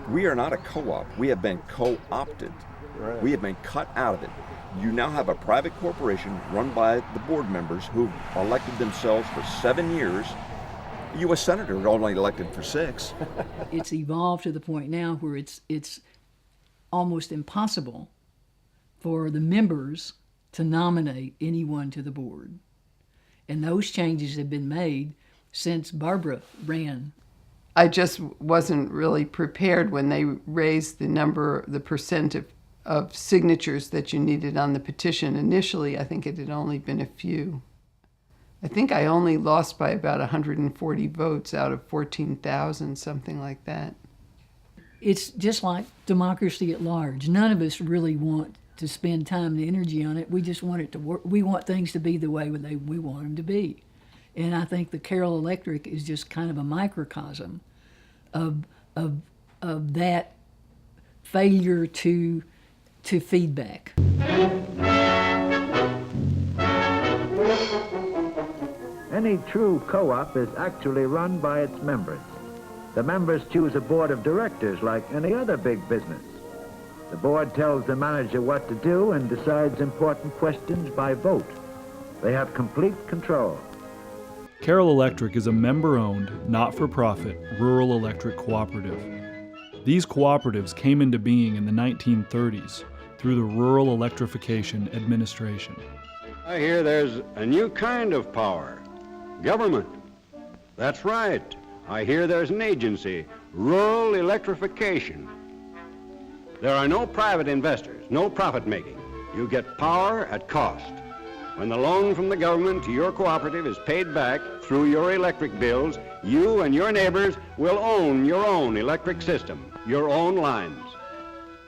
We are not a co-op. We have been co-opted. Right. We have been cut out of it. You now have a private corporation run by the board members who elected themselves for 7 years. A U.S. senator only elected for 6. It's evolved to the point now where it's almost impossible for the members to nominate anyone to the board. And those changes have been made since Barbara ran. I just wasn't really prepared when they raised the percent of signatures that you needed on the petition. Initially, I think it had only been a few. I think I only lost by about 140 votes out of 14,000, something like that. It's just like democracy at large. None of us really want to spend time and energy on it. We just want it to work. We want things to be the way we want them to be. And I think the Carroll Electric is just kind of a microcosm of that failure to feedback. Any true co-op is actually run by its members. The members choose a board of directors like any other big business. The board tells the manager what to do and decides important questions by vote. They have complete control. Carroll Electric is a member-owned, not-for-profit rural electric cooperative. These cooperatives came into being in the 1930s through the Rural Electrification Administration. I hear there's a new kind of power, government. That's right. I hear there's an agency, Rural Electrification. There are no private investors, no profit making. You get power at cost. When the loan from the government to your cooperative is paid back through your electric bills, you and your neighbors will own your own electric system, your own lines.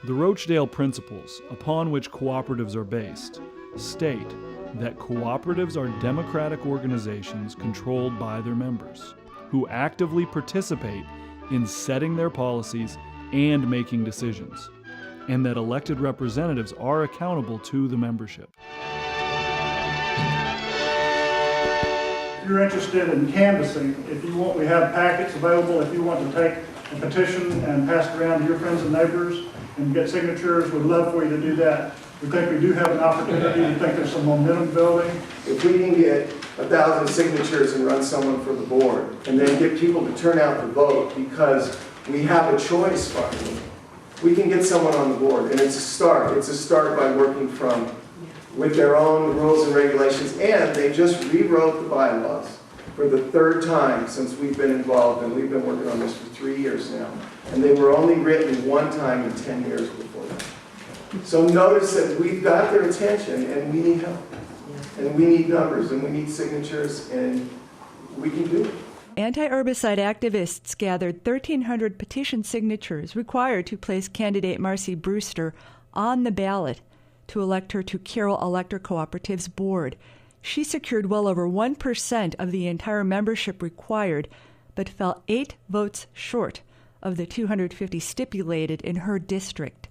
The Rochdale principles, upon which cooperatives are based, state that cooperatives are democratic organizations controlled by their members, who actively participate in setting their policies and making decisions, and that elected representatives are accountable to the membership. If you're interested in canvassing, we have packets available. If you want to take a petition and pass it around to your friends and neighbors and get signatures, we'd love for you to do that. We think we do have an opportunity. We think there's some momentum building. If we can get 1,000 signatures and run someone for the board, and then get people to turn out to vote because we have a choice finally, we can get someone on the board, and it's a start. It's a start by working with their own rules and regulations, and they just rewrote the bylaws for the 3rd time since we've been involved, and we've been working on this for 3 years now. And they were only written 1 time in 10 years before that. So notice that we've got their attention, and we need help. And we need numbers, and we need signatures, and we can do it. Anti-herbicide activists gathered 1,300 petition signatures required to place candidate Marcy Brewster on the ballot to elect her to Carroll Electric Cooperative's board. She secured well over 1% of the entire membership required, but fell 8 votes short of the 250 stipulated in her district.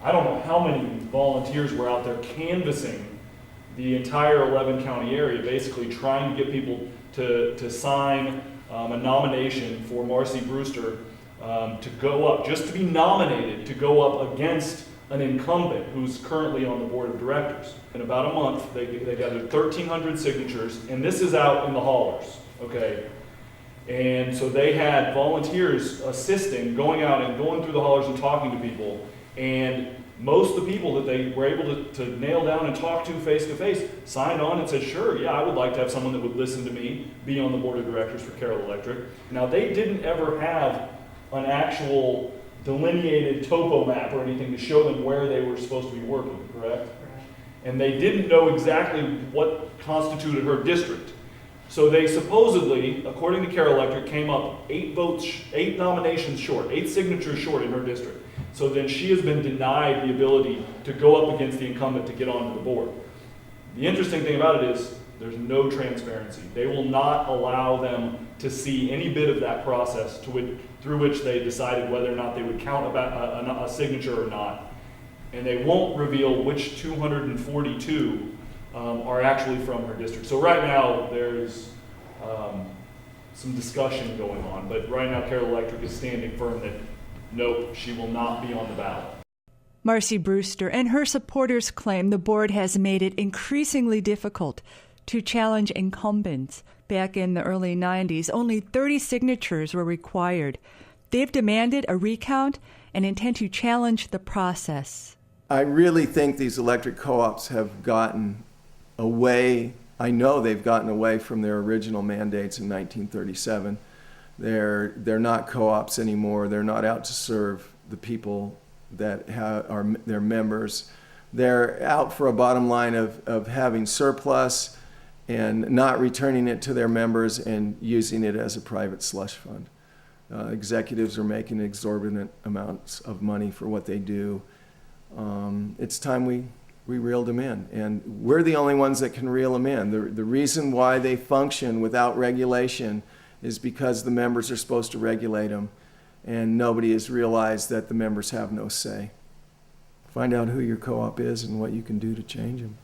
I don't know how many volunteers were out there canvassing the entire 11 county area, basically trying to get people to sign a nomination for Marcy Brewster to go up, just to be nominated to go up against an incumbent who's currently on the board of directors. In about a month, they gathered 1,300 signatures, and this is out in the hollers, okay? And so they had volunteers assisting, going out and going through the hollers and talking to people. And most of the people that they were able to nail down and talk to face, signed on and said, sure, yeah, I would like to have someone that would listen to me, be on the board of directors for Carroll Electric. Now, they didn't ever have an actual delineated topo map or anything to show them where they were supposed to be working, correct? And they didn't know exactly what constituted her district. So they supposedly, according to Carroll Electric, came up 8 nominations short, 8 signatures short in her district. So then she has been denied the ability to go up against the incumbent to get onto the board. The interesting thing about it is there's no transparency. They will not allow them to see any bit of that process through which they decided whether or not they would count a signature or not. And they won't reveal which 242 are actually from her district. So right now there's some discussion going on, but right now Carroll Electric is standing firm that nope, she will not be on the ballot. Marcy Brewster and her supporters claim the board has made it increasingly difficult to challenge incumbents. Back in the early 90s, only 30 signatures were required. They've demanded a recount and intend to challenge the process. I really think these electric co-ops have gotten away. I know they've gotten away from their original mandates in 1937. They're not co-ops anymore. They're not out to serve the people that are their members. They're out for a bottom line of having surplus and not returning it to their members and using it as a private slush fund. Executives are making exorbitant amounts of money for what they do. It's time we reel them in, and we're the only ones that can reel them in. The reason why they function without regulation is because the members are supposed to regulate them, and nobody has realized that the members have no say. Find out who your co-op is and what you can do to change them.